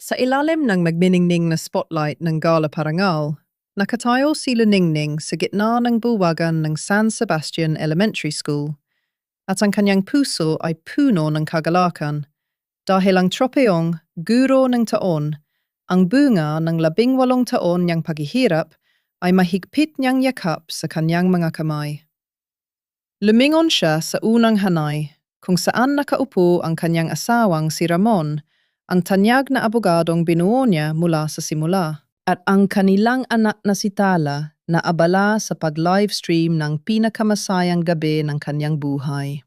Sa ilalim ng magniningning na spotlight ng Gala Parangal, nakatayo si Luningning sa gitna ng bulwagan ng San Sebastian Elementary School at ang kanyang puso ay puno ng kagalakan dahil ang tropeyong Guro ng Taon, ang bunga ng 18 taon niyang paghihirap ay mahigpit niyang yakap sa kanyang mga kamay. Lumingon siya sa unang hanay kung saan nakaupo ang kanyang asawang si Ramon, ang tanyag na abogadong binuo niya mula sa simula, at ang kanilang anak na si Tala na abala sa pag-livestream ng pinakamasayang gabi ng kanyang buhay.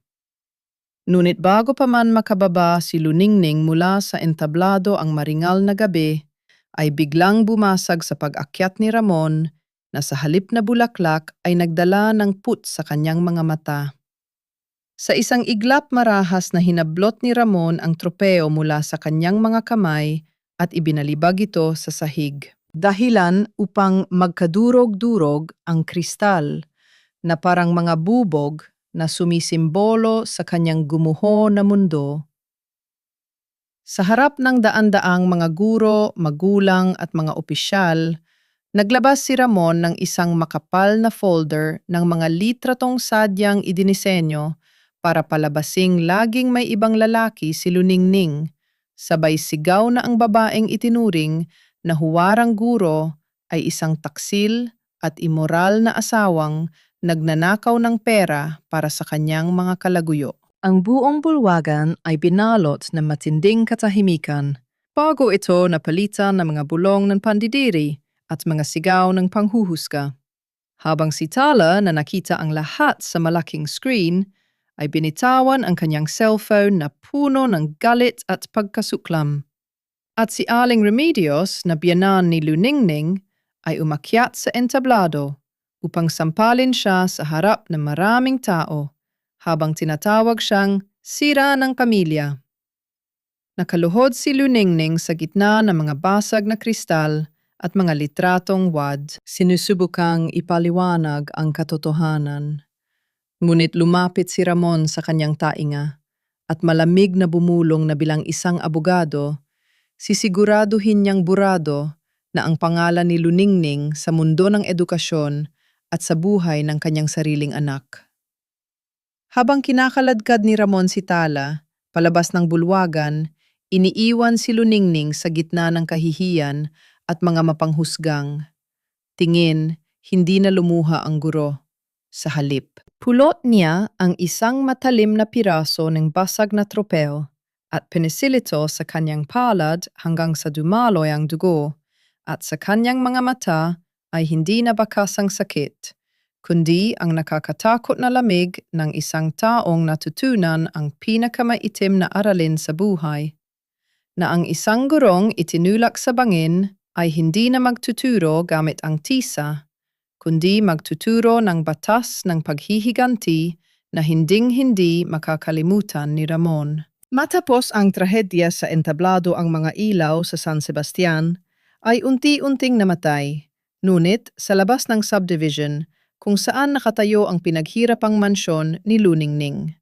Ngunit bago pa man makababa si Luningning mula sa entablado ang maringal na gabi, ay biglang bumasag sa pag-akyat ni Ramon na sa halip na bulaklak ay nagdala ng put sa kanyang mga mata. Sa isang iglap marahas na hinablot ni Ramon ang tropeo mula sa kanyang mga kamay at ibinalibag ito sa sahig. Dahilan upang magkadurog-durog ang kristal na parang mga bubog na sumisimbolo sa kanyang gumuho na mundo. Sa harap ng daan-daang mga guro, magulang at mga opisyal, naglabas si Ramon ng isang makapal na folder ng mga litratong sadyang idinisenyo para palabasing laging may ibang lalaki si Luningning, sabay sigaw na ang babaeng itinuring na huwarang guro ay isang taksil at immoral na asawang nagnanakaw ng pera para sa kanyang mga kalaguyo. Ang buong bulwagan ay binalot ng matinding katahimikan, bago ito napalitan ng mga bulong ng pandidiri at mga sigaw ng panghuhusga. Habang si Tala na nakita ang lahat sa malaking screen, ay binitawan ang kanyang cellphone na puno ng galit at pagkasuklam. At si Aling Remedios na biyanan ni Luningning ay umakyat sa entablado upang sampalin siya sa harap ng maraming tao habang tinatawag siyang sira ng pamilya. Nakaluhod si Luningning sa gitna ng mga basag na kristal at mga litratong wad, sinusubukang ipaliwanag ang katotohanan. Ngunit lumapit si Ramon sa kanyang tainga at malamig na bumulong na bilang isang abogado, sisiguraduhin niyang burado na ang pangalan ni Luningning sa mundo ng edukasyon at sa buhay ng kanyang sariling anak. Habang kinakaladkad ni Ramon si Tala, palabas ng bulwagan, iniiwan si Luningning sa gitna ng kahihiyan at mga mapanghusgang. Tingin, hindi na lumuha ang guro. Sa halip, pulot niya ang isang matalim na piraso ng basag na tropeo at pinisilito sa kanyang palad hanggang sa dumaloy ang dugo, at sa kanyang mga mata ay hindi na bakas ang sakit, kundi ang nakakatakot na lamig ng isang taong natutunan ang pinakamaitim na aralin sa buhay, na ang isang gurong itinulak sa bangin ay hindi na magtuturo gamit ang tisa, kundi magtuturo ng batas ng paghihiganti na hinding-hindi makakalimutan ni Ramon. Matapos ang trahedya sa entablado ang mga ilaw sa San Sebastian, ay unti-unting namatay, ngunit sa labas ng subdivision kung saan nakatayo ang pinaghirapang mansyon ni Luningning.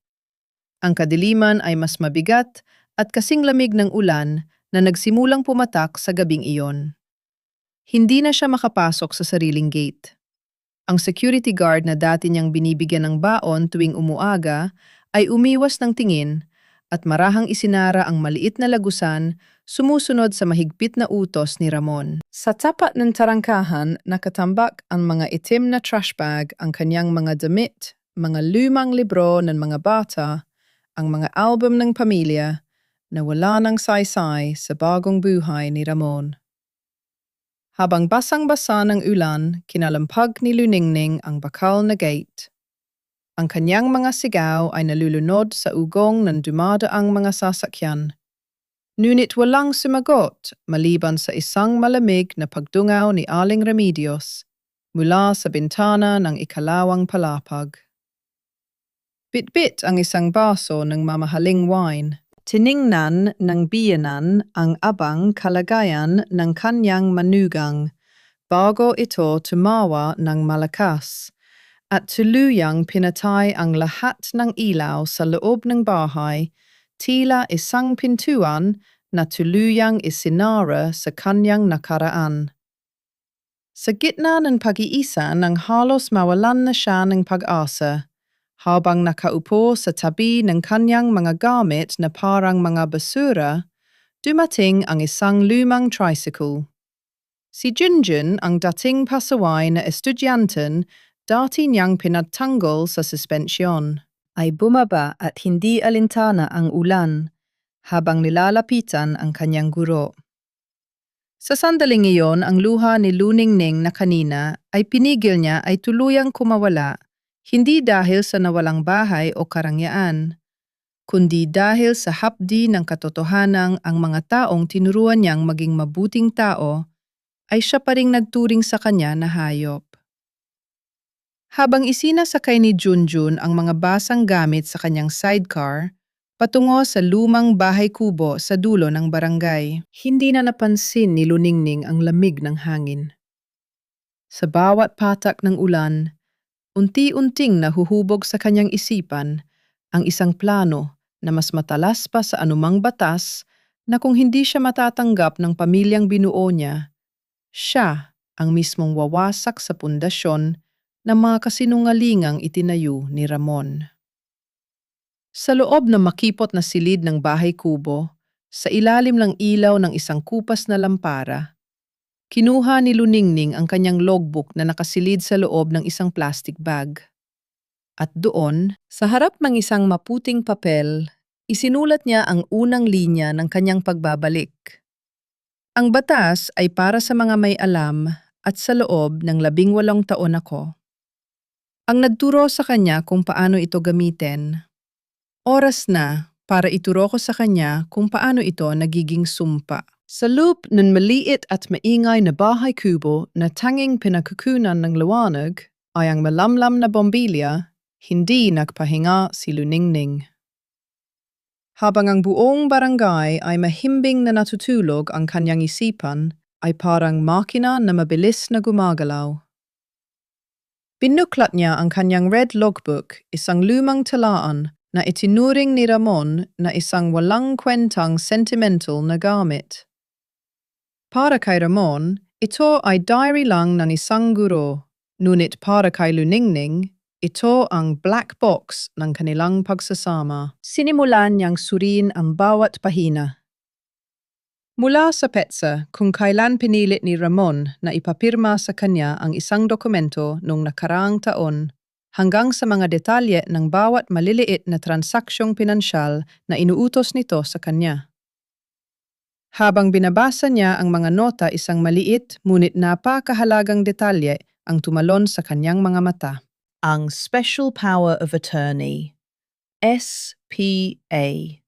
Ang kadiliman ay mas mabigat at kasing lamig ng ulan na nagsimulang pumatak sa gabing iyon. Hindi na siya makapasok sa sariling gate. Ang security guard na dati niyang binibigyan ng baon tuwing umuaga ay umiwas ng tingin at marahang isinara ang maliit na lagusan sumusunod sa mahigpit na utos ni Ramon. Sa tapat ng tarangkahan, nakatambak ang mga itim na trash bag, ang kanyang mga damit, mga lumang libro ng mga bata, ang mga album ng pamilya na wala ng saysay sa bagong buhay ni Ramon. Habang basang-basa ng ulan, kinalampag ni Luningning ang bakal na gate. Ang kanyang mga sigaw ay nalulunod sa ugong ng dumadaang mga sasakyan. Ngunit walang sumagot maliban sa isang malamig na pagdungaw ni Aling Remedios mula sa bintana ng ikalawang palapag. Bit-bit ang isang baso ng mamahaling wine. Tiningnan ng biyanan ang abang kalagayan ng kanyang manugang bago ito tumawa ng malakas at tuluyang pinatay ang lahat ng ilaw sa loob ng bahay, tila isang pintuan na tuluyang isinara sa kanyang nakaraan. Sa gitna ng pag-iisa nang halos mawalan na siya ng pag-asa, habang nakaupo sa tabi ng kanyang mga gamit na parang mga basura, dumating ang isang lumang tricycle. Si Junjun, ang dating pasaway na estudyanteng dati niyang pinagtanggol sa suspensyon, ay bumaba at hindi alintana ang ulan habang nilalapitan ang kanyang guro. Sa sandaling iyon, ang luha ni Luningning na kanina ay pinigil niya ay tuluyang kumawala, hindi dahil sa nawalang bahay o karangyaan, kundi dahil sa hapdi ng katotohanang ang mga taong tinuruan niyang maging mabuting tao ay siya pa ring nagturing sa kanya na hayop. Habang isinasakay ni Junjun ang mga basang gamit sa kanyang sidecar, patungo sa lumang bahay kubo sa dulo ng barangay, hindi na napansin ni Luningning ang lamig ng hangin. Sa bawat patak ng ulan, unti-unting nahuhubog sa kanyang isipan ang isang plano na mas matalas pa sa anumang batas na kung hindi siya matatanggap ng pamilyang binuo niya, siya ang mismong wawasak sa pundasyon ng mga kasinungalingang itinayo ni Ramon. Sa loob ng makipot na silid ng bahay kubo, sa ilalim ng ilaw ng isang kupas na lampara, kinuha ni Luningning ang kanyang logbook na nakasilid sa loob ng isang plastic bag. At doon, sa harap ng isang maputing papel, isinulat niya ang unang linya ng kanyang pagbabalik. Ang batas ay para sa mga may alam at sa loob ng 18 taon ako. Ang nagturo sa kanya kung paano ito gamitin. Oras na para ituro ko sa kanya kung paano ito nagiging sumpa. Sa loop ng maliit at maingay na bahay kubo na tanging pinagkukunan ng liwanag ay ang malamlam na bombilya, hindi nagpahinga si Luningning. Habang ang buong barangay ay mahimbing na natutulog, ang kanyang isipan ay parang makina na mabilis na gumagalaw. Binuklat niya ang kanyang red logbook, isang lumang talaan na itinuring ni Ramon na isang walang kwentang sentimental na gamit. Para kay Ramon, ito ay diary lang ng isang guro, ngunit para kay Luningning, ito ang black box ng kanilang pagsasama. Sinimulan niyang suriin ang bawat pahina. Mula sa petsa kung kailan pinilit ni Ramon na ipapirma sa kanya ang isang dokumento noong nakaraang taon, hanggang sa mga detalye ng bawat maliliit na transaksyong pinansyal na inuutos nito sa kanya. Habang binabasa niya ang mga nota, isang maliit ngunit napakahalagang detalye ang tumalon sa kanyang mga mata. Ang Special Power of Attorney, SPA,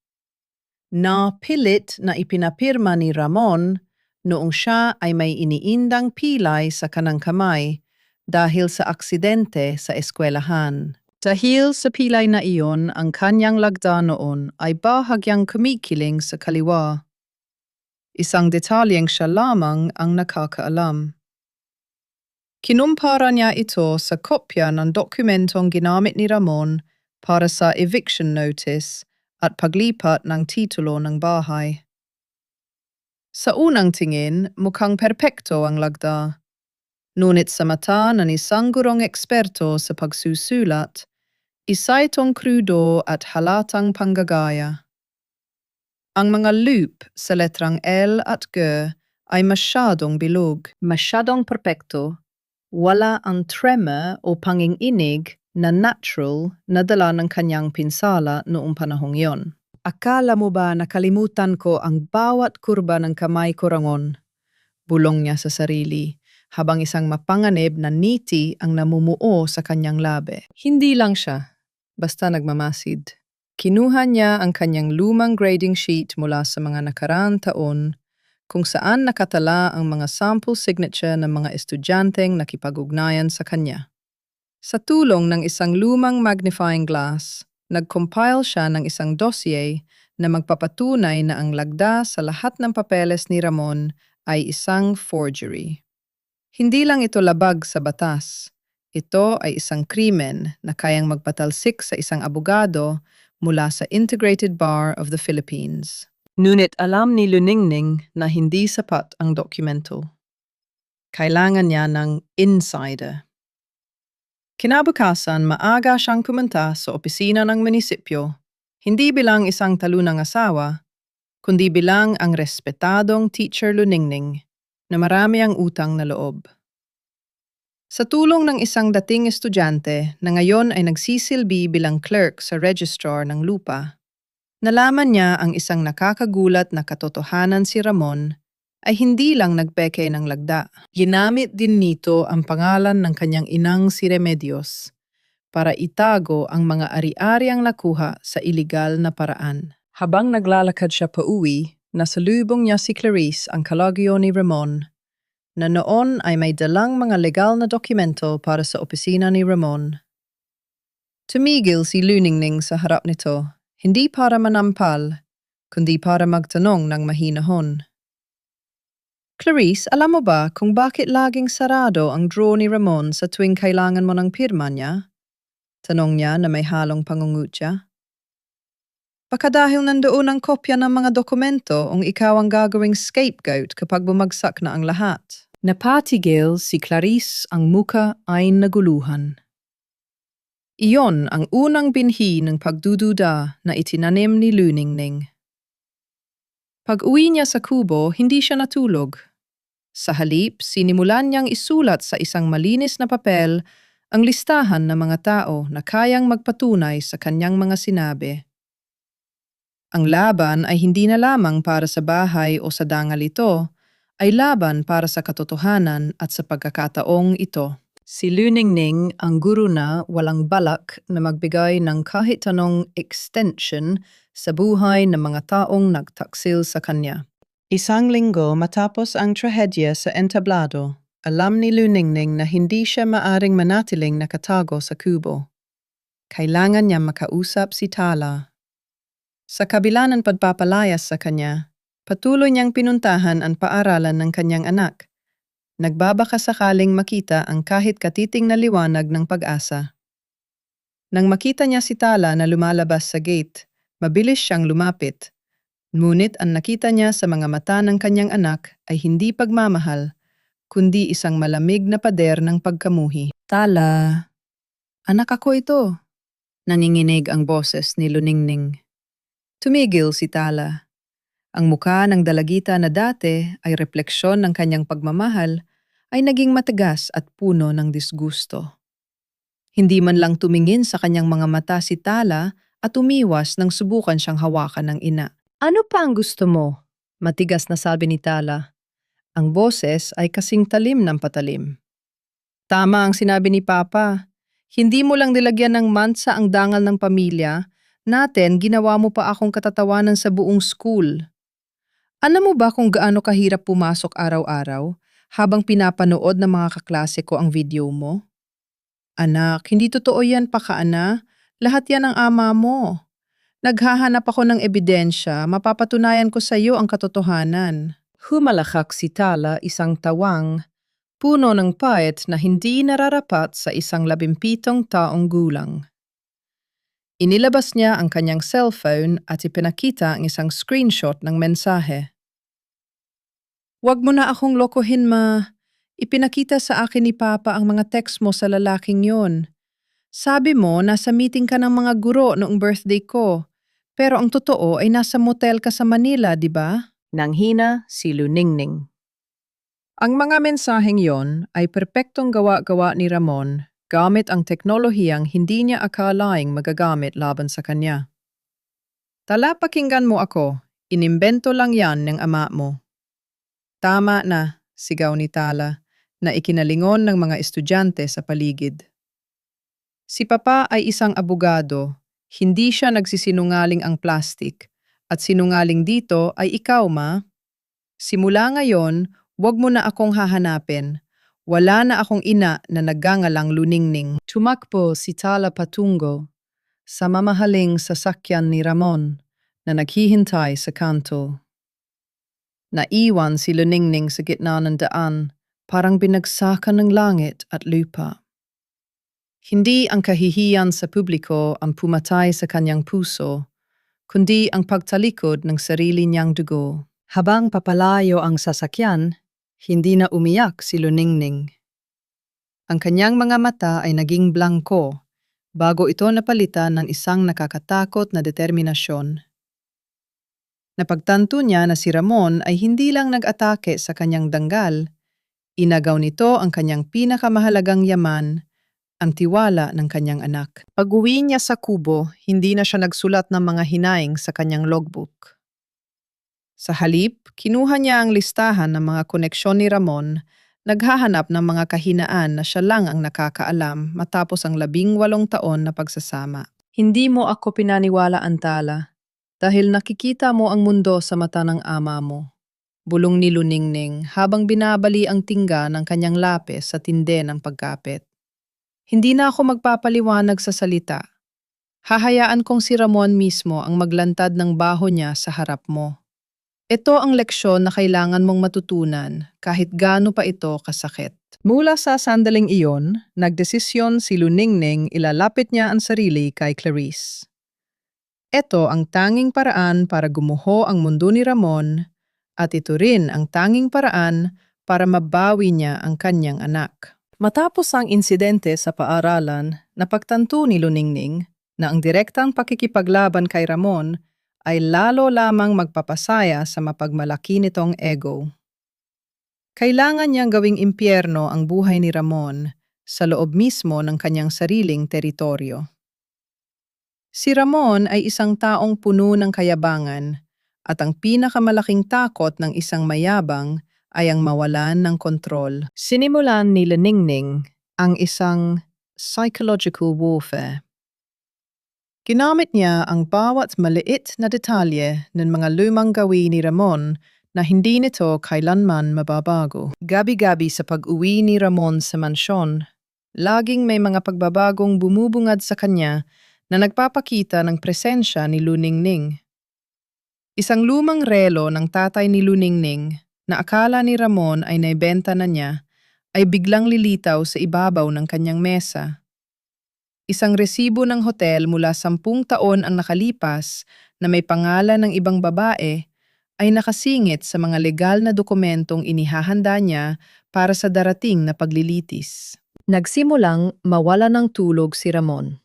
na pilit na ipinapirma ni Ramon noong siya ay may iniindang pilay sa kanang kamay dahil sa aksidente sa eskwelahan. Dahil sa pilay na iyon, ang kanyang lagda noon ay bahagyang kumikiling sa kaliwa. Isang detalyeng siya lamang ang nakakaalam. Kinumpara niya ito sa kopya ng dokumentong ginamit ni Ramon para sa eviction notice at paglipat ng titulo ng bahay. Sa unang tingin, mukhang perpekto ang lagda. Ngunit sa mata ng isang gurong eksperto sa pagsusulat, isa itong krudo at halatang panggagaya. Ang mga loop sa letrang L at G ay masyadong bilog, masyadong perpekto. Wala ang tremor o panginginig na natural na dala ng kanyang pinsala noong panahong yon. Akala mo ba nakalimutan ko ang bawat kurba ng kamay ko, Rangon? Bulong niya sa sarili, habang isang mapanganib na niti ang namumuo sa kanyang labi. Hindi lang siya, basta nagmamasid. Kinuha niya ang kanyang lumang grading sheet mula sa mga nakaraang taon kung saan nakatala ang mga sample signature ng mga estudyanteng nakipag-ugnayan sa kanya. Sa tulong ng isang lumang magnifying glass, nag-compile siya ng isang dossier na magpapatunay na ang lagda sa lahat ng papeles ni Ramon ay isang forgery. Hindi lang ito labag sa batas. Ito ay isang krimen na kayang magpatalsik sa isang abogado mula sa Integrated Bar of the Philippines. Ngunit alam ni Luningning na hindi sapat ang dokumento. Kailangan niya ng insider. Kinabukasan, maaga siyang pumunta sa opisina ng munisipyo, hindi bilang isang talunang asawa, kundi bilang ang respetadong Teacher Luningning na marami ang utang na loob. Sa tulong ng isang dating estudyante na ngayon ay nagsisilbi bilang clerk sa registrar ng lupa, nalaman niya ang isang nakakagulat na katotohanan. Si Ramon ay hindi lang nagpeke ng lagda. Ginamit din nito ang pangalan ng kanyang inang si Remedios para itago ang mga ari-ariang nakuha sa iligal na paraan. Habang naglalakad siya pauwi, nasalubong niya si Clarice, ang kalagyo ni Ramon, na noon ay may dalang mga legal na dokumento para sa opisina ni Ramon. Tumigil si Luningning sa harap nito, hindi para manampal, kundi para magtanong ng mahinahon. Clarice, alam mo ba kung bakit laging sarado ang drawer ni Ramon sa tuwing kailangan mo ng pirma niya? Tanong niya na may halong pangungutya. Baka dahil nandoon ang kopya ng mga dokumento ong ikaw ang gagawing scapegoat kapag bumagsak na ang lahat. Napatigil si Clarice, ang muka ay naguluhan. Iyon ang unang binhi ng pagdududa na itinanim ni Luningning. Pag-uwi niya sa kubo, hindi siya natulog. Sa halip, sinimulan niyang isulat sa isang malinis na papel ang listahan ng mga tao na kayang magpatunay sa kanyang mga sinabi. Ang laban ay hindi na lamang para sa bahay o sa dangal ito, ay laban para sa katotohanan at sa pagkakataong ito. Si Luningning ang guro na walang balak na magbigay ng kahit anong extension sa buhay ng mga taong nagtaksil sa kanya. Isang linggo matapos ang trahedya sa entablado, alam ni Luningning na hindi siya maaring manatiling nakatago sa kubo. Kailangan niya makausap si Tala. Sa kabila ng pagpapalayas sa kanya, patuloy niyang pinuntahan ang paaralan ng kanyang anak. Nagbabaka sakaling makita ang kahit katiting na liwanag ng pag-asa. Nang makita niya si Tala na lumalabas sa gate, mabilis siyang lumapit. Ngunit ang nakita niya sa mga mata ng kanyang anak ay hindi pagmamahal, kundi isang malamig na pader ng pagkamuhi. Tala, anak ako ito. Nanginginig ang boses ni Luningning. Tumigil si Tala. Ang muka ng dalagita na dati ay refleksyon ng kanyang pagmamahal ay naging matigas at puno ng disgusto. Hindi man lang tumingin sa kanyang mga mata si Tala at umiwas nang subukan siyang hawakan ng ina. Ano pa ang gusto mo? Matigas na sabi ni Tala. Ang boses ay kasing talim ng patalim. Tama ang sinabi ni Papa. Hindi mo lang nilagyan ng mansa ang dangal ng pamilya natin, ginawa mo pa akong katatawanan sa buong school. Alam mo ba kung gaano kahirap pumasok araw-araw habang pinapanood ng mga kaklase ko ang video mo? Anak, hindi totoo yan, Pakaana. Lahat yan ang ama mo. Naghahanap ako ng ebidensya, mapapatunayan ko sa iyo ang katotohanan. Humalakak si Tala, isang tawang, puno ng pait na hindi nararapat sa isang 17 taong gulang. Inilabas niya ang kanyang cellphone at ipinakita ang isang screenshot ng mensahe. Huwag mo na akong lokohin, ma. Ipinakita sa akin ni Papa ang mga text mo sa lalaking yon. Sabi mo, nasa meeting ka ng mga guro noong birthday ko. Pero ang totoo ay nasa motel ka sa Manila, di ba? Nanghina si Luningning. Ang mga mensaheng yon ay perpektong gawa-gawa ni Ramon gamit ang teknolohiyang hindi niya akalaing magagamit laban sa kanya. Tala, pakinggan mo ako. Inimbento lang yan ng ama mo. Tama na, sigaw ni Tala, na ikinalingon ng mga estudyante sa paligid. Si Papa ay isang abogado. Hindi siya nagsisinungaling ang plastic. At sinungaling dito ay ikaw, ma. Simula ngayon, huwag mo na akong hahanapin. Wala na akong ina na naggangalang Luningning. Tumakbo si Tala patungo sa mamahaling sasakyan ni Ramon na naghihintay sa kanto. Naiwan si Luningning sa gitna ng daan, parang binagsakan ng langit at lupa. Hindi ang kahihiyan sa publiko ang pumatay sa kanyang puso, kundi ang pagtalikod ng sarili niyang dugo. Habang papalayo ang sasakyan, hindi na umiyak si Luningning. Ang kanyang mga mata ay naging blangko bago ito napalitan ng isang nakakatakot na determinasyon. Napagtanto niya na si Ramon ay hindi lang nag-atake sa kanyang danggal, inagaw nito ang kanyang pinakamahalagang yaman, ang tiwala ng kanyang anak. Pag-uwi niya sa kubo, hindi na siya nagsulat ng mga hinaing sa kanyang logbook. Sa halip, kinuha niya ang listahan ng mga koneksyon ni Ramon, naghahanap ng mga kahinaan na siya lang ang nakakaalam matapos ang 18 taon na pagsasama. Hindi mo ako pinaniwala, Antala, dahil nakikita mo ang mundo sa mata ng ama mo. Bulong ni Luningning habang binabali ang tingga ng kanyang lapis sa tinde ng pagkapit. Hindi na ako magpapaliwanag sa salita. Hahayaan kong si Ramon mismo ang maglantad ng baho niya sa harap mo. Ito ang leksyon na kailangan mong matutunan kahit gaano pa ito kasakit. Mula sa sandaling iyon, nagdesisyon si Luningning ilalapit niya ang sarili kay Clarice. Ito ang tanging paraan para gumuho ang mundo ni Ramon at ito rin ang tanging paraan para mabawi niya ang kanyang anak. Matapos ang insidente sa paaralan, napagtanto ni Luningning na ang direktang pakikipaglaban kay Ramon ay lalo lamang magpapasaya sa mapagmalaki nitong ego. Kailangan niyang gawing impyerno ang buhay ni Ramon sa loob mismo ng kanyang sariling teritoryo. Si Ramon ay isang taong puno ng kayabangan at ang pinakamalaking takot ng isang mayabang ay ang mawalan ng kontrol. Sinimulan ni Luningning ang isang psychological warfare. Ginamit niya ang bawat maliit na detalye ng mga lumang gawi ni Ramon na hindi nito kailanman mababago. Gabi-gabi sa pag-uwi ni Ramon sa mansyon, laging may mga pagbabagong bumubungad sa kanya na nagpapakita ng presensya ni Luningning. Isang lumang relo ng tatay ni Luningning na akala ni Ramon ay naibenta na niya ay biglang lilitaw sa ibabaw ng kanyang mesa. Isang resibo ng hotel mula 10 taon ang nakalipas na may pangalan ng ibang babae ay nakasingit sa mga legal na dokumentong inihahanda niya para sa darating na paglilitis. Nagsimulang mawala ng tulog si Ramon.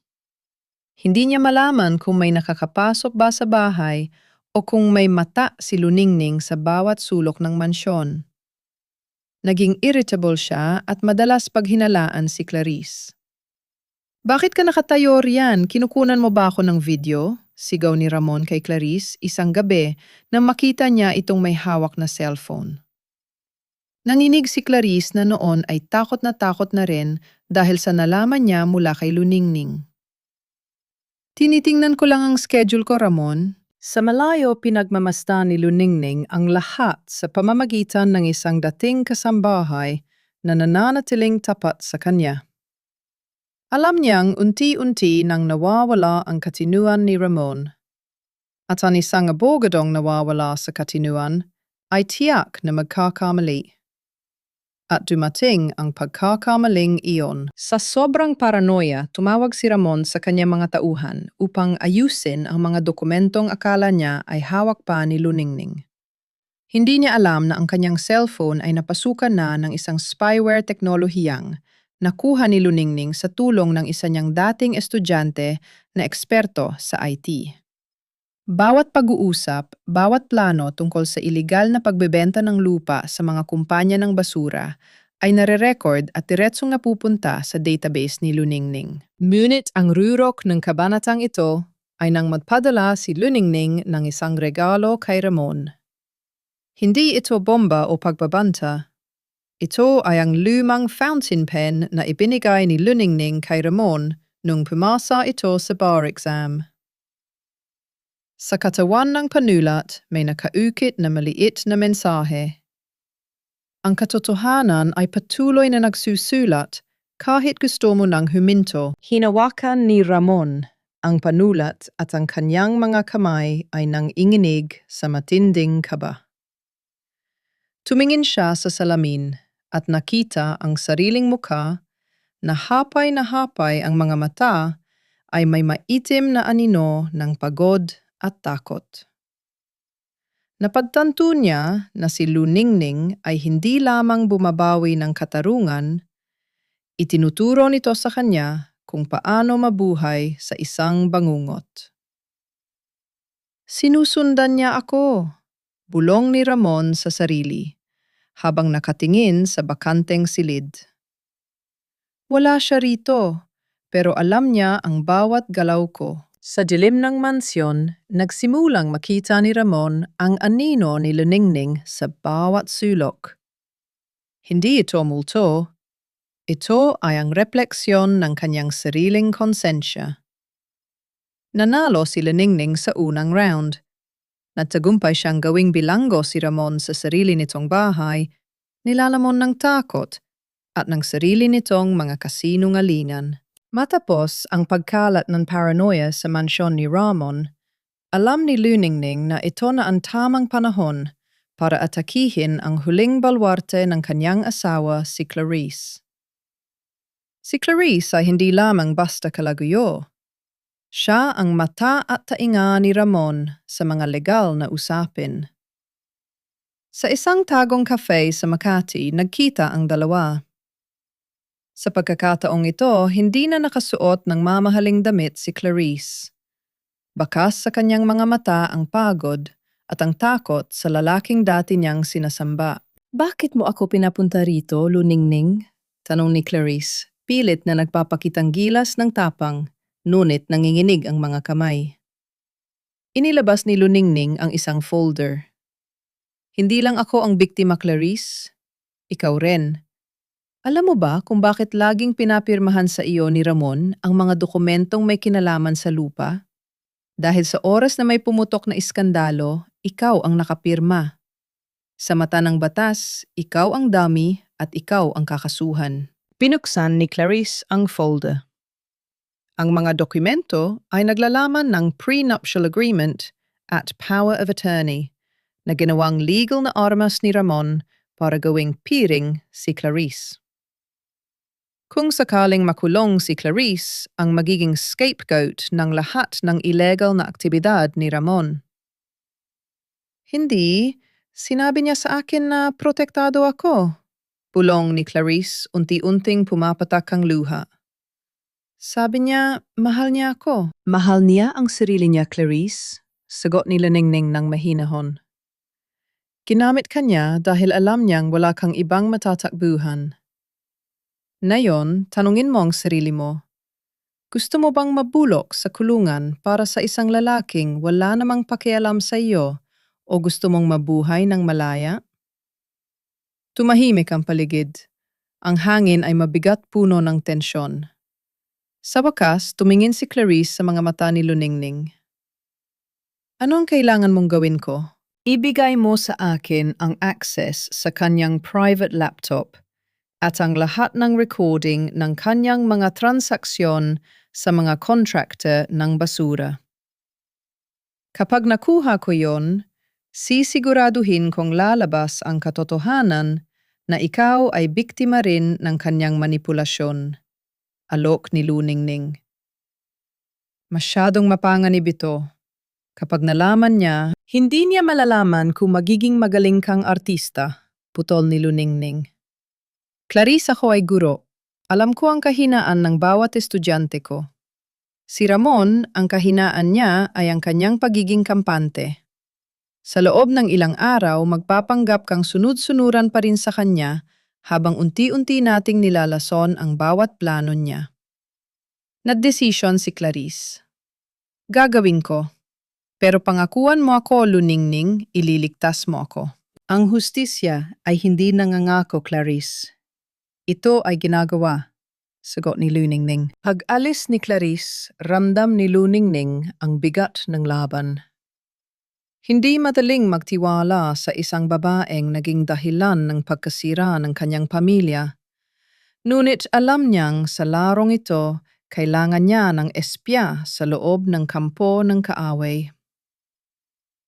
Hindi niya malaman kung may nakakapasok ba sa bahay o kung may mata si Luningning sa bawat sulok ng mansyon. Naging irritable siya at madalas paghinalaan si Clarice. "Bakit ka nakatayo riyan? Kinukunan mo ba ako ng video?" Sigaw ni Ramon kay Clarice isang gabi nang makita niya itong may hawak na cellphone. Nanginig si Clarice na noon ay takot na rin dahil sa nalaman niya mula kay Luningning. "Tinitingnan ko lang ang schedule ko, Ramon." Sa malayo pinagmamasdan ni Luningning ang lahat sa pamamagitan ng isang dating kasambahay na nananatiling tapat sa kanya. Alam niyang unti-unti nang nawawala ang katinuan ni Ramon. At ang isang abogadong nawawala sa katinuan ay tiyak na magkakamali. At dumating ang pagkakamaling iyon. Sa sobrang paranoia, tumawag si Ramon sa kanyang mga tauhan upang ayusin ang mga dokumentong akala niya ay hawak pa ni Luningning. Hindi niya alam na ang kanyang cellphone ay napasukan na ng isang spyware teknolohiyang nakuha ni Luningning sa tulong ng isa niyang dating estudyante na eksperto sa IT. Bawat pag-uusap, bawat plano tungkol sa iligal na pagbebenta ng lupa sa mga kumpanya ng basura ay nare-record at diretsong napupunta sa database ni Luningning. Ngunit ang rurok ng kabanatang ito ay nang magpadala si Luningning ng isang regalo kay Ramon. Hindi ito bomba o pagbabanta. Ito ay ang lumang fountain pen na ibinigay ni Luningning kay Ramon nung pumasa ito sa bar exam. Sa katawan ng panulat may nakaukit na maliit na mensahe. Ang katotohanan ay patuloy na nagsusulat kahit gusto mo nang huminto. Hinawakan ni Ramon ang panulat at ang kanyang mga kamay ay nanginginig sa matinding kaba. Tumingin siya sa salamin at nakita ang sariling mukha na hapay ang mga mata ay may maitim na anino ng pagod at takot. Napagtanto niya na si Luningning ay hindi lamang bumabawi ng katarungan, itinuturo nito sa kanya kung paano mabuhay sa isang bangungot. Sinusundan niya ako, bulong ni Ramon sa sarili, habang nakatingin sa bakanteng silid. Wala siya rito, pero alam niya ang bawat galaw ko. Sa dilim ng mansyon, nagsimulang makita ni Ramon ang anino ni Luningning sa bawat sulok. Hindi ito multo, ito ay ang refleksyon ng kanyang sariling konsensya. Nanalo si Luningning sa unang round. Nagtagumpay siyang gawing bilanggo si Ramon sa sarili nitong bahay, nilalamon ng takot at ng sarili nitong mga kasinungalingan. Matapos ang pagkalat ng paranoia sa mansyon ni Ramon, alam ni Luningning na ito na ang tamang panahon para atakihin ang huling balwarte ng kanyang asawa si Clarice. Si Clarice ay hindi lamang basta kalaguyo. Siya ang mata at tainga ni Ramon sa mga legal na usapin. Sa isang tagong cafe sa Makati, nagkita ang dalawa. Sa pagkakataong ito, hindi na nakasuot ng mamahaling damit si Clarice. Bakas sa kanyang mga mata ang pagod at ang takot sa lalaking dati niyang sinasamba. Bakit mo ako pinapunta rito, Luningning? Tanong ni Clarice, pilit na nagpapakitang gilas ng tapang, ngunit nanginginig ang mga kamay. Inilabas ni Luningning ang isang folder. Hindi lang ako ang biktima, Clarice. Ikaw rin. Alam mo ba kung bakit laging pinapirmahan sa iyo ni Ramon ang mga dokumentong may kinalaman sa lupa? Dahil sa oras na may pumutok na iskandalo, ikaw ang nakapirma. Sa mata ng batas, ikaw ang dami at ikaw ang kakasuhan. Pinuksan ni Clarice ang folder. Ang mga dokumento ay naglalaman ng prenuptial agreement at power of attorney na ginawang legal na armas ni Ramon para gawing piring si Clarice. Kung sakaling makulong si Clarice, ang magiging scapegoat ng lahat ng illegal na aktibidad ni Ramon. Hindi, sinabi niya sa akin na protektado ako. Bulong ni Clarice, unti-unting pumapatak ang luha. Sabi niya, mahal niya ako. Mahal niya ang sarili niya, Clarice, sagot ni Luningning ng mahinahon. Ginamit ka niya dahil alam niyang wala kang ibang matatakbuhan. Ngayon, tanungin mo ang sarili mo. Gusto mo bang mabulok sa kulungan para sa isang lalaking wala namang pakialam sa iyo o gusto mong mabuhay ng malaya? Tumahimik ang paligid. Ang hangin ay mabigat puno ng tensyon. Sa wakas, tumingin si Clarice sa mga mata ni Luningning. Ano ang kailangan mong gawin ko? Ibigay mo sa akin ang access sa kanyang private laptop at ang lahat ng recording ng kanyang mga transaksyon sa mga contractor ng basura. Kapag nakuha ko yon, sisiguraduhin kong lalabas ang katotohanan na ikaw ay biktima rin ng kanyang manipulasyon. Alok ni Luningning. Masyadong mapanganib ito. Kapag nalaman niya, hindi niya malalaman kung magiging magaling kang artista, putol ni Luningning. Clarice, ako ay guro. Alam ko ang kahinaan ng bawat estudyante ko. Si Ramon, ang kahinaan niya ay ang kanyang pagiging kampante. Sa loob ng ilang araw, magpapanggap kang sunod-sunuran pa rin sa kanya habang unti-unti nating nilalason ang bawat plano niya. Nagdesisyon si Clarice. Gagawin ko. Pero pangakuan mo ako, Luningning, ililigtas mo ako. Ang hustisya ay hindi nangangako, Clarice. Ito ay ginagawa, sagot ni Luningning. Pag-alis ni Clarice, ramdam ni Luningning ang bigat ng laban. Hindi madaling magtiwala sa isang babaeng naging dahilan ng pagkasira ng kanyang pamilya. Ngunit alam niyang sa larong ito, kailangan niya ng espya sa loob ng kampo ng kaaway.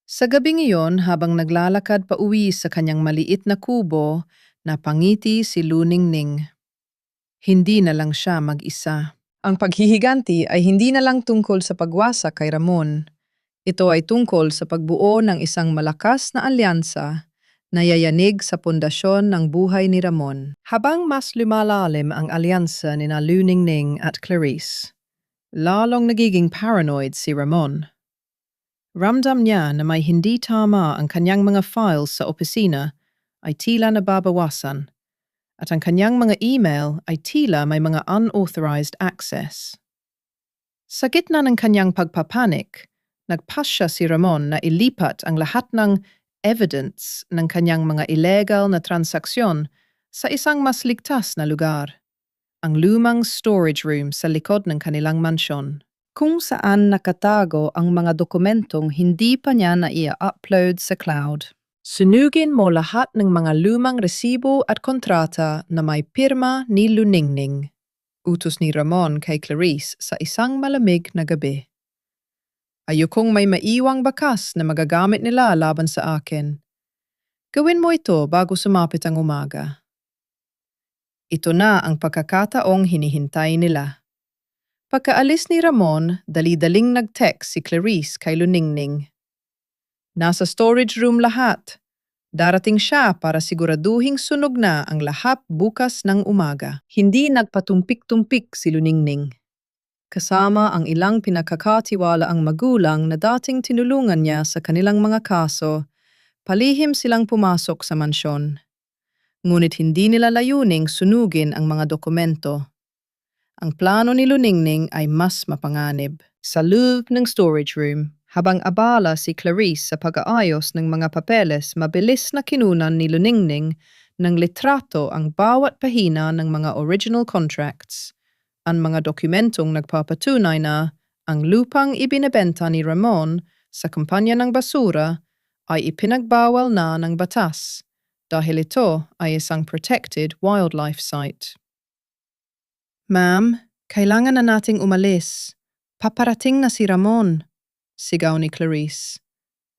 Sa gabing iyon, habang naglalakad pa uwi sa kanyang maliit na kubo, napangiti si Luningning. Hindi na lang siya mag-isa. Ang paghihiganti ay hindi na lang tungkol sa pagwasak kay Ramon. Ito ay tungkol sa pagbuo ng isang malakas na alyansa na yayanig sa pundasyon ng buhay ni Ramon. Habang mas lumalalim ang alyansa ni na Luningning at Clarice, lalong nagiging paranoid si Ramon. Ramdam niya na may hindi tama ang kanyang mga files sa opisina ay tila nababawasan at ang kanyang mga email ay tila may mga unauthorized access. Sa gitna ng kanyang pagpapanik, nagpasya si Ramon na ilipat ang lahat ng evidence ng kanyang mga illegal na transaksyon sa isang mas ligtas na lugar, ang lumang storage room sa likod ng kanilang mansyon, kung saan nakatago ang mga dokumentong hindi pa niya na i-upload sa cloud. Sunugin mo lahat ng mga lumang resibo at kontrata na may pirma ni Luningning. Utos ni Ramon kay Clarice sa isang malamig na gabi. Ayokong may maiwang bakas na magagamit nila laban sa akin. Gawin mo ito bago sumapit ang umaga. Ito na ang pagkakataong hinihintay nila. Pagkaalis ni Ramon, dali-daling nag-text si Clarice kay Luningning. Nasa storage room lahat. Darating siya para siguraduhing sunog na ang lahat bukas ng umaga. Hindi nagpatumpik-tumpik si Luningning. Kasama ang ilang pinakakatiwala ang magulang na dating tinulungan niya sa kanilang mga kaso, palihim silang pumasok sa mansyon. Ngunit hindi nila layuning sunugin ang mga dokumento. Ang plano ni Luningning ay mas mapanganib. Sa loob ng storage room, habang abala si Clarice sa pag-aayos ng mga papeles, mabilis na kinunan ni Luningning ng litrato ang bawat pahina ng mga original contracts, ang mga dokumentong nagpapatunay na ang lupang ibinebenta ni Ramon sa kumpanya ng basura ay ipinagbawal na ng batas dahil ito ay isang protected wildlife site. Ma'am, kailangan na nating umalis. Paparating na si Ramon, sigaw ni Clarice.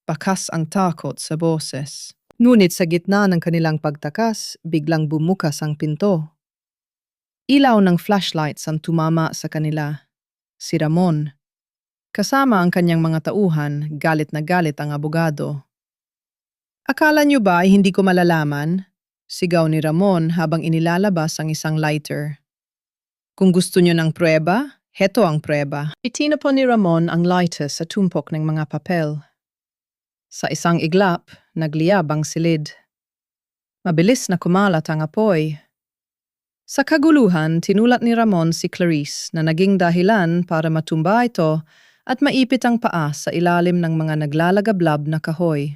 Bakas ang takot sa boses. Ngunit sa gitna ng kanilang pagtakas, biglang bumukas ang pinto. Ilaw ng flashlights ang tumama sa kanila. Si Ramon. Kasama ang kanyang mga tauhan, galit na galit ang abogado. Akala niyo ba ay hindi ko malalaman? Sigaw ni Ramon habang inilalabas ang isang lighter. Kung gusto niyo ng prueba, heto ang prueba. Itinapon ni Ramon ang lighter sa tumpok ng mga papel. Sa isang iglap, nagliyab ang silid. Mabilis na kumalat ang apoy. Sa kaguluhan, tinulat ni Ramon si Clarice na naging dahilan para matumba ito at maipit ang paa sa ilalim ng mga naglalagablab na kahoy.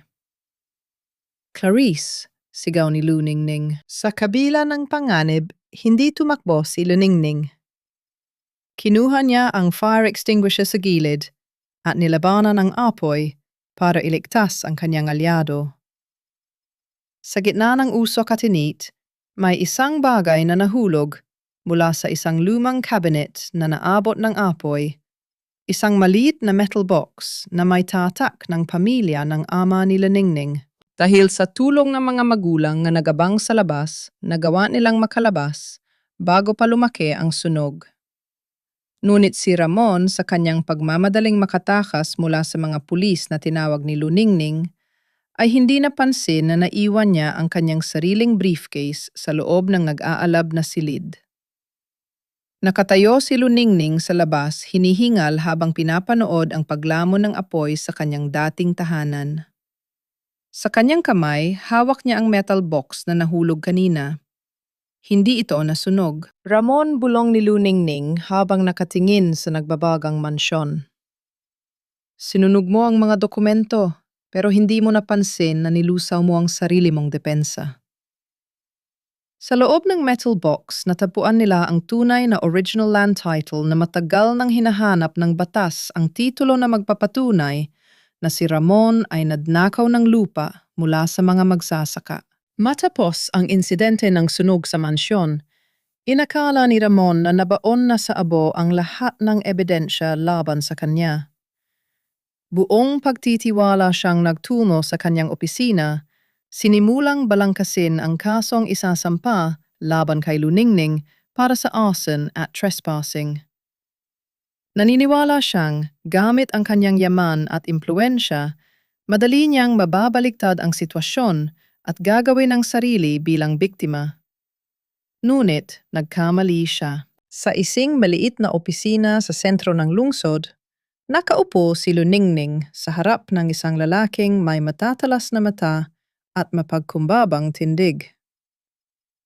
Clarice, sigaw ni Luningning. Sa kabila ng panganib, hindi tumakbo si Luningning. Kinuha niya ang fire extinguisher sa gilid at nilabanan ang apoy para iligtas ang kanyang alyado. Sa gitna ng usok at init, may isang bagay na nahulog mula sa isang lumang cabinet na naabot ng apoy, isang maliit na metal box na may tatak ng pamilya ng ama ni Luningning. Dahil sa tulong ng mga magulang na nagabang sa labas, nagawa nilang makalabas bago pa lumaki ang sunog. Ngunit si Ramon sa kanyang pagmamadaling makatakas mula sa mga pulis na tinawag ni Luningning, ay hindi napansin na naiwan niya ang kanyang sariling briefcase sa loob ng nag-aalab na silid. Nakatayo si Luningning sa labas, hinihingal habang pinapanood ang paglamon ng apoy sa kanyang dating tahanan. Sa kanyang kamay, hawak niya ang metal box na nahulog kanina. Hindi ito nasunog. Ramon bulong ni Luningning habang nakatingin sa nagbabagang mansyon. Sinunog mo ang mga dokumento, pero hindi mo napansin na nilusaw mo ang sarili mong depensa. Sa loob ng metal box, natagpuan nila ang tunay na original land title na matagal nang hinahanap ng batas, ang titulo na magpapatunay na si Ramon ay nadnakaw ng lupa mula sa mga magsasaka. Matapos ang insidente ng sunog sa mansyon, inakala ni Ramon na nabaon na sa abo ang lahat ng ebidensya laban sa kanya. Buong pagtitiwala siyang nagtungo sa kanyang opisina, sinimulang balangkasin ang kasong isasampa laban kay Luningning para sa arson at trespassing. Naniniwala siyang gamit ang kanyang yaman at impluensya, madali niyang mababaligtad ang sitwasyon at gagawin ang sarili bilang biktima. Ngunit nagkamali siya. Sa ising maliit na opisina sa sentro ng lungsod, nakaupo si Luningning sa harap ng isang lalaking may matatalas na mata at mapagkumbabang tindig.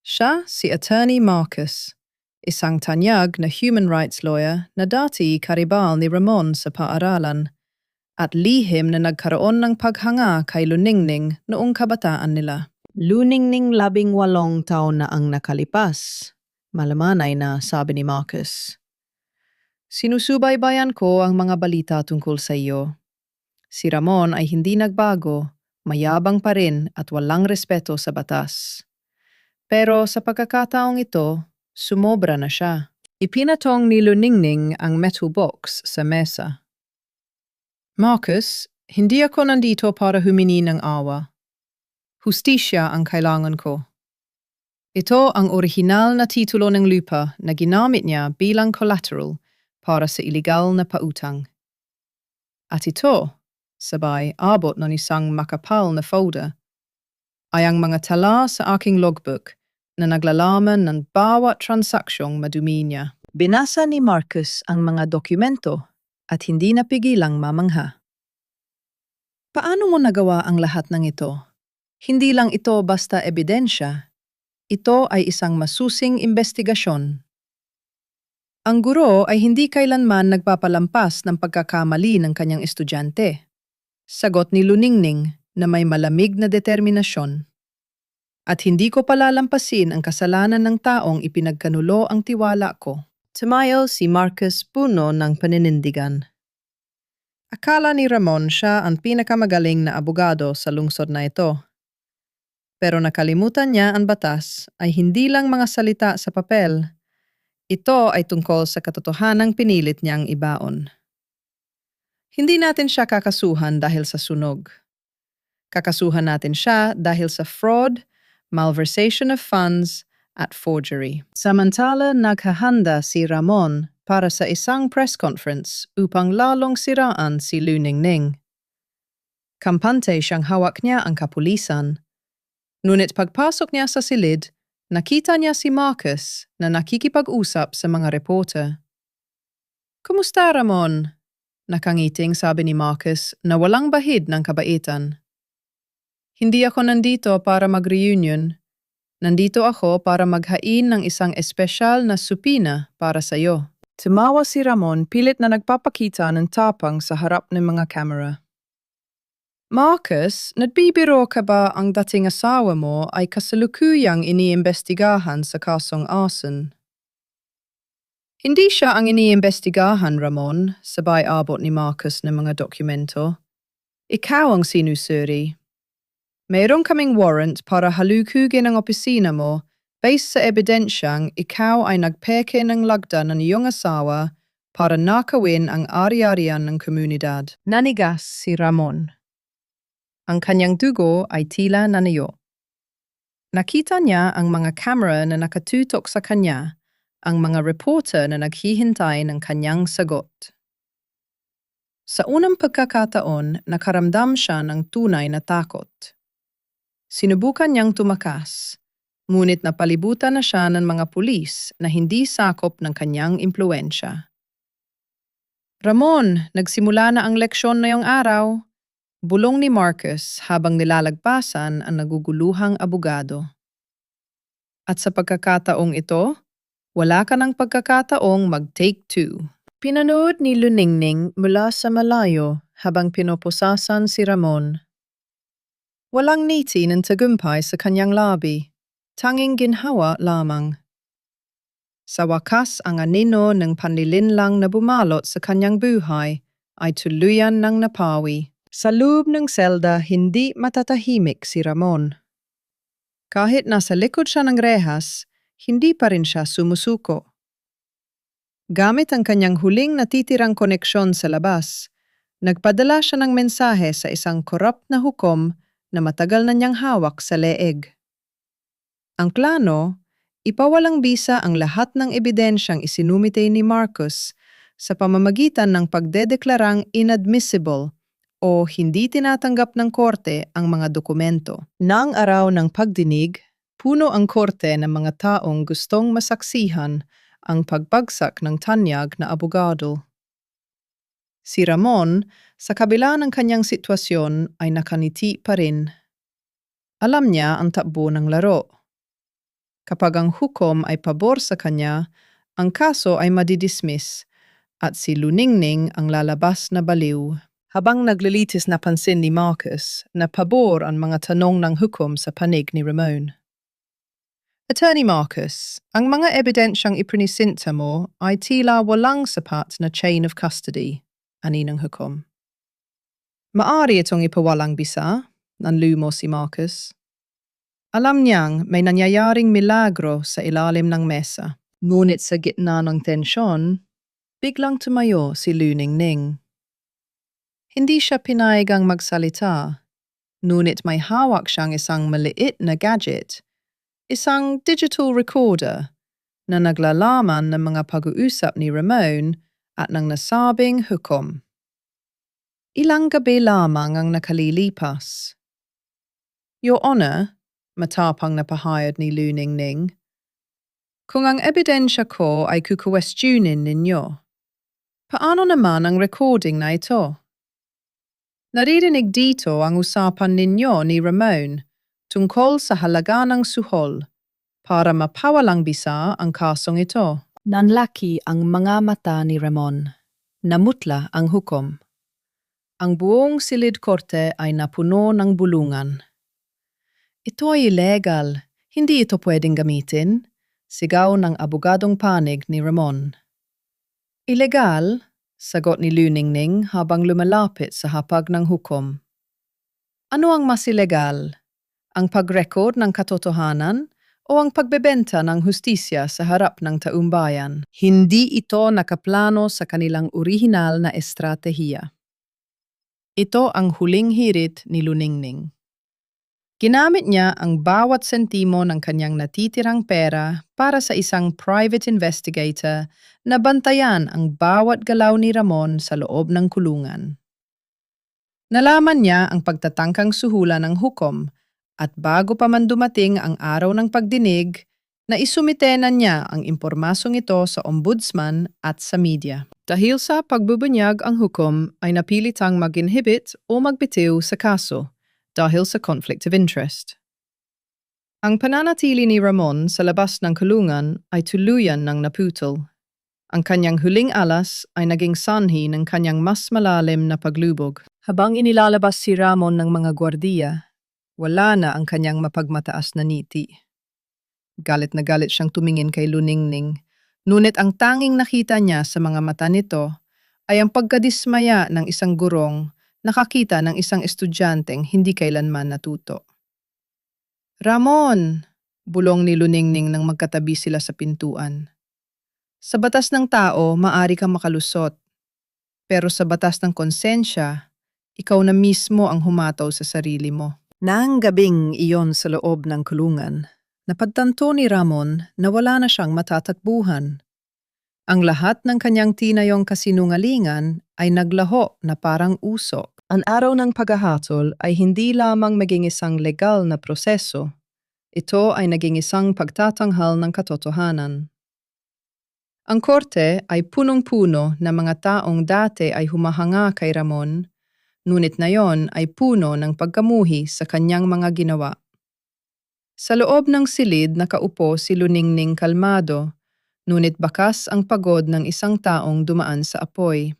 Siya si Attorney Marcus, isang tanyag na human rights lawyer na dati karibal ni Ramon sa paaralan at lihim na nagkaroon ng paghanga kay Luningning noong kabataan nila. Luningning 18 taon na ang nakalipas. Malamanay na sabi ni Marcus. Sinusubaybayan ko ang mga balita tungkol sa iyo. Si Ramon ay hindi nagbago, mayabang pa rin at walang respeto sa batas. Pero sa pagkakataong ito, sumobra na siya. Ipinatong ni Luningning ang metal box sa mesa. Marcus, hindi ako nandito para humingi ng awa. Hustisya ang kailangan ko. Ito ang orihinal na titulo ng lupa na ginamit niya bilang collateral para sa iligal na pautang. At ito, sabay abot ng isang makapal na folder, ay ang mga tala sa aking logbook na naglalaman ng bawat transaksyong madumi niya. Binasa ni Marcus ang mga dokumento at hindi napigilang mamangha. Paano mo nagawa ang lahat ng ito? Hindi lang ito basta ebidensya. Ito ay isang masusing investigasyon. Ang guro ay hindi kailanman nagpapalampas ng pagkakamali ng kanyang estudyante. Sagot ni Luningning na may malamig na determinasyon. At hindi ko palalampasin ang kasalanan ng taong ipinagkanulo ang tiwala ko. Tumayo si Marcus puno ng paninindigan. Akala ni Ramon siya ang pinakamagaling na abogado sa lungsod na ito. Pero nakalimutan niya ang batas ay hindi lang mga salita sa papel. Ito ay tungkol sa katotohanang pinilit niyang ibaon. Hindi natin siya kakasuhan dahil sa sunog. Kakasuhan natin siya dahil sa fraud, malversation of funds, at forgery. Samantala naghahanda si Ramon para sa isang press conference upang lalong siraan si Luningning. Kampante siyang hawak niya ang kapulisan. Ngunit pagpasok niya sa silid, nakita niya si Marcus na nakikipag-usap sa mga reporter. "Kumusta, Ramon?" Nakangiting sabi ni Marcus na walang bahid ng kabaitan. "Hindi ako nandito para mag-reunion. Nandito ako para maghain ng isang espesyal na supina para sa iyo." Tumawa si Ramon pilit na nagpapakita ng tapang sa harap ng mga kamera. "Marcus, nagbibiro ka ba ang dating asawa mo ay kasalukuyang iniimbestigahan sa kasong arson?" "Hindi siya ang iniimbestigahan, Ramon," sabay abot ni Marcus ng mga dokumento. "Ikaw ang sinusuri. Mayroon kaming warrant para halukugin ang opisina mo based sa ebidensyang ikaw ay nagpeke ng lagda ng iyong asawa para nakawin ang ari-arian ng komunidad." Nanigas si Ramon. Ang kanyang dugo ay tila nanayo. Nakita niya ang mga kamera na nakatutok sa kanya, ang mga reporter na naghihintay ng kanyang sagot. Sa unang pagkakataon, nakaramdam siya ng tunay na takot. Sinubukan niyang tumakas, ngunit napalibutan na siya ng mga pulis na hindi sakop ng kanyang impluensya. "Ramon, nagsimula na ang leksyon ngayong araw," bulong ni Marcus habang nilalagpasan ang naguguluhang abogado. "At sa pagkakataong ito, wala ka ng pagkakataong mag-take two." Pinanood ni Luningning mula sa malayo habang pinoposasan si Ramon. Walang ngiti ng tagumpay sa kanyang labi, tanging ginhawa lamang. Sa wakas ang anino ng panlilinlang na bumalot sa kanyang buhay ay tuluyan ng napawi. Sa loob ng selda, hindi matatahimik si Ramon. Kahit nasa likod siya ng rehas, hindi pa rin siya sumusuko. Gamit ang kanyang huling natitirang koneksyon sa labas, nagpadala siya ng mensahe sa isang korrupt na hukom na matagal na niyang hawak sa leeg. Ang plano, ipawalang bisa ang lahat ng ebidensyang isinumite ni Marcus sa pamamagitan ng pagdedeklarang inadmissible o hindi tinatanggap ng korte ang mga dokumento. Nang araw ng pagdinig, puno ang korte ng mga taong gustong masaksihan ang pagbagsak ng tanyag na abogado. Si Ramon, sa kabila ng kanyang sitwasyon, ay nakaniti pa rin. Alam niya ang takbo ng laro. Kapag ang hukom ay pabor sa kanya, ang kaso ay madidismiss at si Luningning ang lalabas na baliw. Habang naglilitis na pansin ni Marcus na pabor ang mga tanong ng hukom sa panig ni Ramon. Attorney Marcus, ang mga ebidensyang iprinisinta mo ay tila walang sapat na chain of custody, ani ng hukom. Maari itong ipawalang bisa, nanlumo si Marcus. Alam niyang may nangyayaring milagro sa ilalim ng mesa. Ngunit sa gitna ng tensyon, biglang tumayo si Luningning. Hindi siya pinayagang magsalita, ngunit may hawak siyang isang maliit na gadget, isang digital recorder na naglalaman ng mga pag-uusap ni Ramon at ng nasabing hukom. Ilang gabi lamang ang nakalilipas. Your Honor, matapang na pahayag ni Luningning, kung ang ebidensya ko ay kukwestiyonin ninyo, paano naman ang recording na ito? Naririnig dito ang usapan ninyo ni Ramon tungkol sa halaga ng suhol para mapawalang bisa ang kasong ito. Nanlaki ang mga mata ni Ramon. Namutla ang hukom. Ang buong silid korte ay napuno ng bulungan. Ito ay illegal. Hindi ito pwedeng gamitin. Sigaw ng abogadong panig ni Ramon. Illegal? Sagot ni Luningning habang lumalapit sa hapag ng hukom. Ano ang mas ilegal? Ang pag-record ng katotohanan o ang pagbebenta ng hustisya sa harap ng taumbayan? Hindi ito nakaplano sa kanilang orihinal na estratehiya. Ito ang huling hirit ni Luningning. Ginamit niya ang bawat sentimo ng kanyang natitirang pera para sa isang private investigator na bantayan ang bawat galaw ni Ramon sa loob ng kulungan. Nalaman niya ang pagtatangkang suhulan ng hukom at bago pa man dumating ang araw ng pagdinig, na isumitenan niya ang impormasyong ito sa ombudsman at sa media. Dahil sa pagbubunyag ang hukom ay napilitang mag-inhibit o magbitiw sa kaso dahil sa conflict of interest. Ang pananatili ni Ramon sa labas ng kulungan ay tuluyan ng naputol. Ang kanyang huling alas ay naging sanhi ng kanyang mas malalim na paglubog. Habang inilalabas si Ramon ng mga gwardiya, wala na ang kanyang mapagmataas na niti. Galit na galit siyang tumingin kay Luningning, ngunit ang tanging nakita niya sa mga mata nito ay ang pagkadismaya ng isang gurong nakakita ng isang estudyanteng hindi kailanman natuto. Ramon! Bulong ni Luningning nang magkatabi sila sa pintuan. Sa batas ng tao, maari kang makalusot. Pero sa batas ng konsensya, ikaw na mismo ang humataw sa sarili mo. Nang gabing iyon sa loob ng kulungan, napagtanto ni Ramon na wala na siyang matatakbuhan. Ang lahat ng kanyang tinayong kasinungalingan ay naglaho na parang usok. Ang araw ng paghahatol ay hindi lamang maging isang legal na proseso. Ito ay naging isang pagtatanghal ng katotohanan. Ang korte ay punong-puno na mga taong dati ay humahanga kay Ramon, ngunit ngayon ay puno ng pagkamuhi sa kanyang mga ginawa. Sa loob ng silid nakaupo si Luningning kalmado, ngunit bakas ang pagod ng isang taong dumaan sa apoy.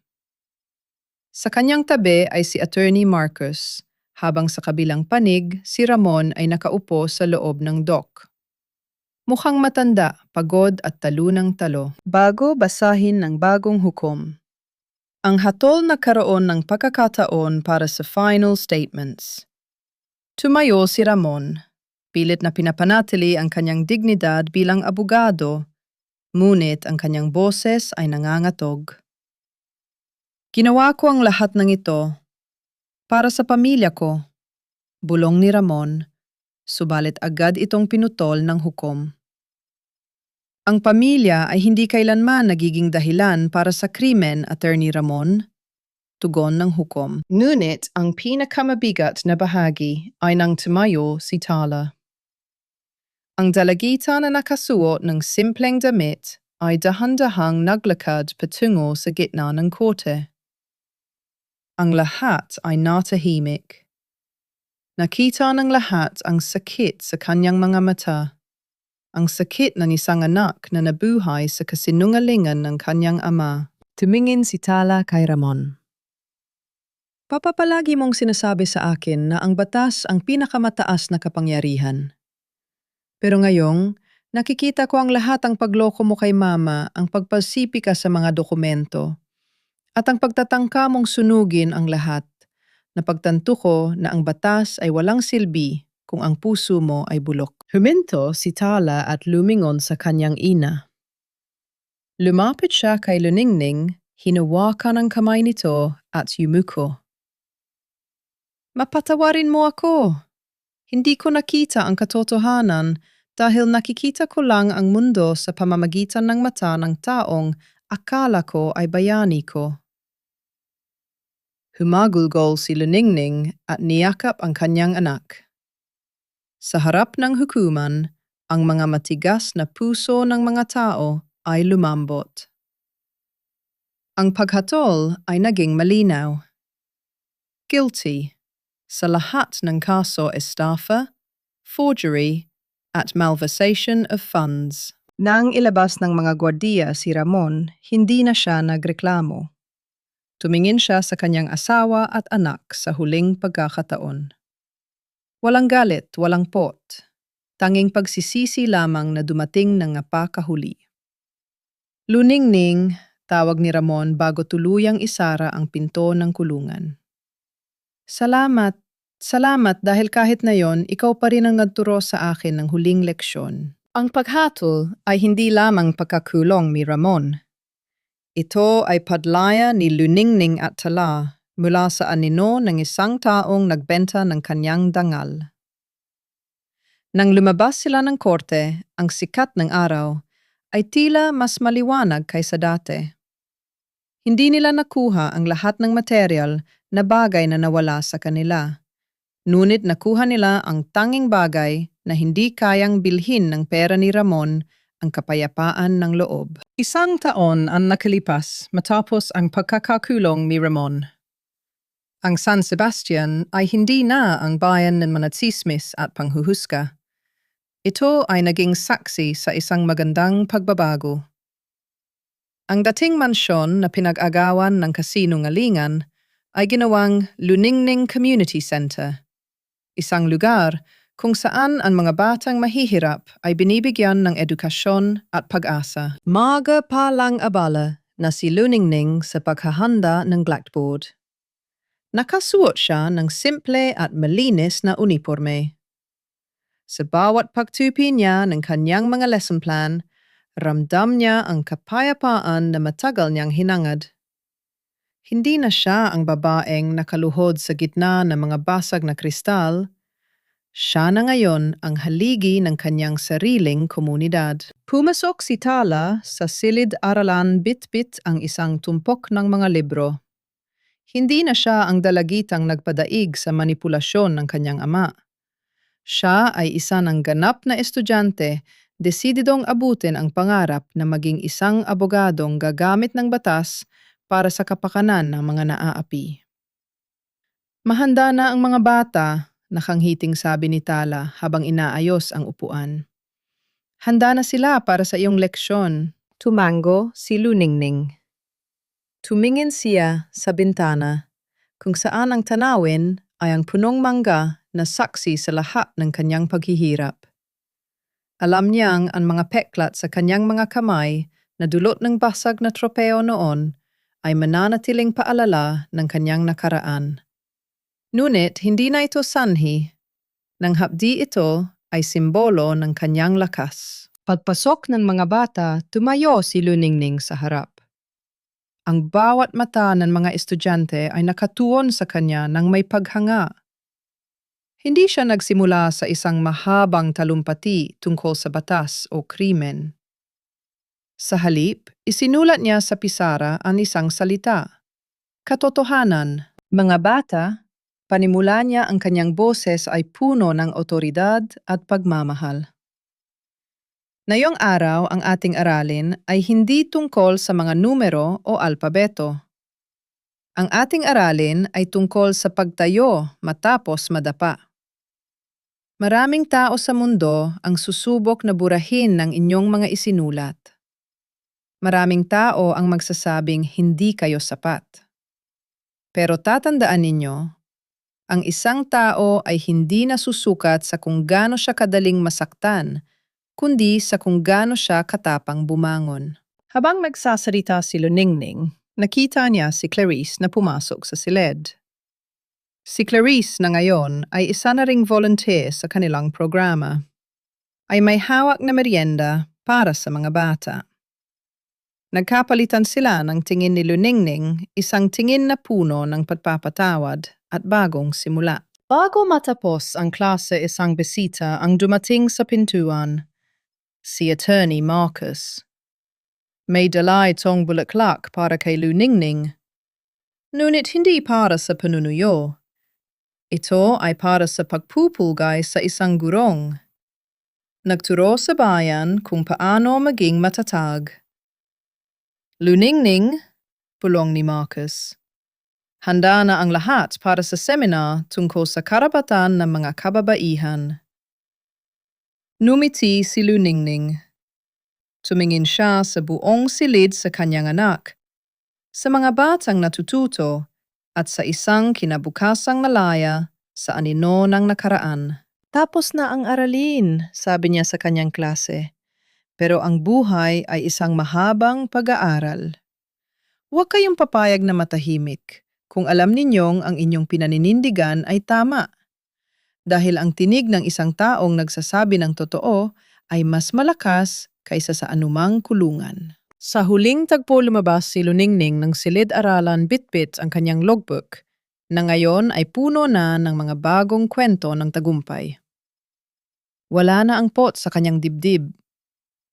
Sa kanyang tabi ay si Attorney Marcus, habang sa kabilang panig si Ramon ay nakaupo sa loob ng dock. Mukhang matanda, pagod at talo ng talo. Bago basahin ng bagong hukom. Ang hatol nagkaroon ng pagkakataon para sa final statements. Tumayo si Ramon. Pilit na pinapanatili ang kanyang dignidad bilang abogado, ngunit ang kanyang boses ay nangangatog. Ginawa ko ang lahat ng ito para sa pamilya ko, bulong ni Ramon, subalit agad itong pinutol ng hukom. Ang pamilya ay hindi kailanman nagiging dahilan para sa krimen, Attorney Ramon. Tugon ng hukom. Ngunit ang pinakamabigat na bahagi ay nang tumayo si Tala. Ang dalagita na nakasuot ng simpleng damit ay dahan-dahang naglakad patungo sa gitna ng korte. Ang lahat ay natahimik. Nakita ng lahat ang sakit sa kanyang mga mata. Ang sakit ng isang anak na nabuhay sa kasinungalingan ng kanyang ama. Tumingin si Tala kay Ramon. Papapalagi mong sinasabi sa akin na ang batas ang pinakamataas na kapangyarihan. Pero ngayong, nakikita ko ang lahat ang pagloko mo kay mama, ang pagpasipi ka sa mga dokumento, at ang pagtatangka mong sunugin ang lahat. Napagtanto ko na ang batas ay walang silbi kung ang puso mo ay bulok. Huminto si Tala at lumingon sa kanyang ina. Lumapit siya kay Luningning, hinawakan ang kamay nito at yumuko. Mapatawarin mo ako. Hindi ko nakita ang katotohanan dahil nakikita ko lang ang mundo sa pamamagitan ng mata ng taong akala ko ay bayani ko. Humagulgol si Luningning at niyakap ang kanyang anak. Sa harap ng hukuman, ang mga matigas na puso ng mga tao ay lumambot. Ang paghatol ay naging malinaw. Guilty sa lahat ng kaso estafa, forgery, at malversation of funds. Nang ilabas ng mga gwardiya si Ramon, hindi na siya nagreklamo. Tumingin siya sa kanyang asawa at anak sa huling pagkakataon. Walang galit, walang pot. Tanging pagsisisi lamang na dumating ng napakahuli. Luningning, tawag ni Ramon bago tuluyang isara ang pinto ng kulungan. Salamat, salamat dahil kahit na yon, ikaw pa rin ang nagturo sa akin ng huling leksyon. Ang paghatol ay hindi lamang pagkakulong ni Ramon. Ito ay padlaya ni Luningning at Tala mula sa anino ng isang taong nagbenta ng kanyang dangal. Nang lumabas sila ng korte, ang sikat ng araw ay tila mas maliwanag kaysa dati. Hindi nila nakuha ang lahat ng material na bagay na nawala sa kanila. Ngunit nakuha nila ang tanging bagay na hindi kayang bilhin ng pera ni Ramon, ang kapayapaan ng loob. Isang taon ang nakalipas matapos ang pagkakakulong ni Ramon. Ang San Sebastian ay hindi na ang bayan ng mga tsismis at panghuhusga. Ito ay naging saksi sa isang magandang pagbabago. Ang dating mansyon na pinag-agawan ng kasinungalingan ay ginawang Luningning Community Center, isang lugar kung saan ang mga batang mahihirap ay binibigyan ng edukasyon at pag-asa. Maga pa lang abala na si Luningning sa paghahanda ng blackboard. Nakasuot siya ng simple at malinis na uniforme. Sa bawat pagtupi niya ng kanyang mga lesson plan, ramdam niya ang kapayapaan na matagal niyang hinangad. Hindi na siya ang babaeng nakaluhod sa gitna ng mga basag na kristal. Siya na ngayon ang haligi ng kanyang sariling komunidad. Pumasok si Tala sa silid-aralan bit-bit ang isang tumpok ng mga libro. Hindi na siya ang dalagitang nagpadaig sa manipulasyon ng kanyang ama. Siya ay isa ng ganap na estudyante, desididong abutin ang pangarap na maging isang abogadong gagamit ng batas para sa kapakanan ng mga naaapi. Mahanda na ang mga bata, nakanghiting sabi ni Tala habang inaayos ang upuan. Handa na sila para sa iyong leksyon. Tumango si Luningning. Tumingin siya sa bintana, kung saan ang tanawin ay ang punong mangga na saksi sa lahat ng kanyang paghihirap. Alam niyang ang mga peklat sa kanyang mga kamay na dulot ng basag na tropeo noon ay mananatiling paalala ng kanyang nakaraan. Ngunit hindi na ito sanhi. Nang hapdi ito ay simbolo ng kanyang lakas. Pagpasok ng mga bata, tumayo si Luningning sa harap. Ang bawat mata ng mga estudyante ay nakatuon sa kanya ng may paghanga. Hindi siya nagsimula sa isang mahabang talumpati tungkol sa batas o krimen. Sa halip, isinulat niya sa pisara ang isang salita. Katotohanan. Mga bata, panimula niya ang kanyang boses ay puno ng otoridad at pagmamahal. Ngayong araw ang ating aralin ay hindi tungkol sa mga numero o alpabeto. Ang ating aralin ay tungkol sa pagtayo matapos madapa. Maraming tao sa mundo ang susubok na burahin ng inyong mga isinulat. Maraming tao ang magsasabing hindi kayo sapat. Pero tatandaan ninyo, ang isang tao ay hindi nasusukat sa kung gaano siya kadaling masaktan, kundi sa kung gaano siya katapang bumangon. Habang nagsasalita si Luningning, nakita niya si Clarice na pumasok sa silid. Si Clarice na ngayon ay isa na ring volunteer sa kanilang programa. Ay may hawak na merienda para sa mga bata. Nagkapalitan sila ng tingin ni Luningning, isang tingin na puno ng pagpapatawad at bagong simula. Bago matapos ang klase, isang bisita ang dumating sa pintuan. Si Attorney Marcus. May dala itong bulaklak para kay Luningning. Ngunit hindi para sa panunuyo. Ito ay para sa pagpupulgay sa isang gurong. Nagturo sa bayan kung paano maging matatag. Luningning, pulong ni Marcus. Handa na ang lahat para sa seminar tungkol sa karapatan ng mga kababaihan. Numiti si Luningning. Tumingin siya sa buong silid sa kanyang anak, sa mga batang natututo, at sa isang kinabukasang malaya sa anino ng nakaraan. Tapos na ang aralin, sabi niya sa kanyang klase. Pero ang buhay ay isang mahabang pag-aaral. Huwag kayong papayag na matahimik kung alam ninyong ang inyong pinaninindigan ay tama. Dahil ang tinig ng isang taong nagsasabi ng totoo ay mas malakas kaysa sa anumang kulungan. Sa huling tagpo lumabas si Luningning ng silid-aralan bitbit ang kanyang logbook na ngayon ay puno na ng mga bagong kwento ng tagumpay. Wala na ang pot sa kanyang dibdib.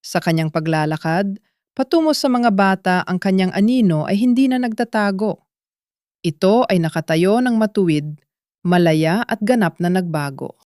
Sa kanyang paglalakad, patungo sa mga bata ang kanyang anino ay hindi na nagtatago. Ito ay nakatayo ng matuwid, malaya at ganap na nagbago.